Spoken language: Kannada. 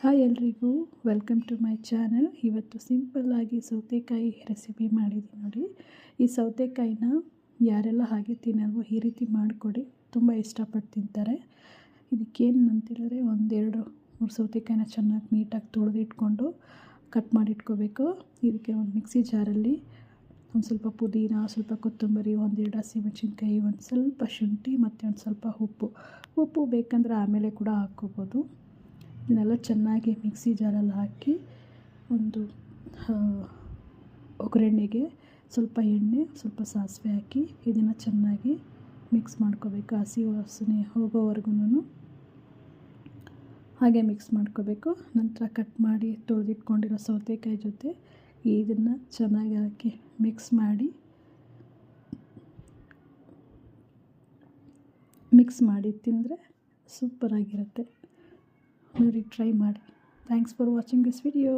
ಹಾಯ್ ಎಲ್ರಿಗೂ ವೆಲ್ಕಮ್ ಟು ಮೈ ಚಾನಲ್. ಇವತ್ತು ಸಿಂಪಲ್ಲಾಗಿ ಸೌತೆಕಾಯಿ ರೆಸಿಪಿ ಮಾಡಿದ್ದೀನಿ ನೋಡಿ. ಈ ಸೌತೆಕಾಯಿನ ಯಾರೆಲ್ಲ ಹಾಗೆ ತಿನ್ನಲ್ವೋ ಈ ರೀತಿ ಮಾಡಿಕೊಡಿ, ತುಂಬ ಇಷ್ಟಪಟ್ಟು ತಿಂತಾರೆ. ಇದಕ್ಕೇನು ಅಂತೇಳಿದ್ರೆ 1-2-3 ಸೌತೆಕಾಯಿನ ಚೆನ್ನಾಗಿ ನೀಟಾಗಿ ತೊಳೆದಿಟ್ಕೊಂಡು ಕಟ್ ಮಾಡಿಟ್ಕೋಬೇಕು. ಇದಕ್ಕೆ ಒಂದು ಮಿಕ್ಸಿ ಜಾರಲ್ಲಿ ಒಂದು ಸ್ವಲ್ಪ ಪುದೀನ, ಸ್ವಲ್ಪ ಕೊತ್ತಂಬರಿ, 1-2 ಹಸಿಮೆಣಸಿನ್ಕಾಯಿ, ಒಂದು ಸ್ವಲ್ಪ ಶುಂಠಿ ಮತ್ತು ಒಂದು ಸ್ವಲ್ಪ ಉಪ್ಪು ಬೇಕಂದರೆ ಆಮೇಲೆ ಕೂಡ ಹಾಕ್ಕೋಬೋದು. ಇದನ್ನೆಲ್ಲ ಚೆನ್ನಾಗಿ ಮಿಕ್ಸಿ ಜಾರಲ್ಲಿ ಹಾಕಿ ಒಂದು ಒಗ್ಗರಣೆಗೆ ಸ್ವಲ್ಪ ಎಣ್ಣೆ, ಸ್ವಲ್ಪ ಸಾಸಿವೆ ಹಾಕಿ ಇದನ್ನು ಚೆನ್ನಾಗಿ ಮಿಕ್ಸ್ ಮಾಡ್ಕೋಬೇಕು. ಹಸಿ ವಾಸನೆ ಹೋಗೋವರೆಗೂ ಹಾಗೆ ಮಿಕ್ಸ್ ಮಾಡ್ಕೋಬೇಕು. ನಂತರ ಕಟ್ ಮಾಡಿ ತೊಳೆದಿಟ್ಕೊಂಡಿರೋ ಸೌತೆಕಾಯಿ ಜೊತೆ ಇದನ್ನು ಚೆನ್ನಾಗಿ ಹಾಕಿ ಮಿಕ್ಸ್ ಮಾಡಿ ತಿಂದರೆ ಸೂಪರಾಗಿರುತ್ತೆ. ನೋಡಿ, ಟ್ರೈ ಮಾಡಿ. Thanks for watching this video.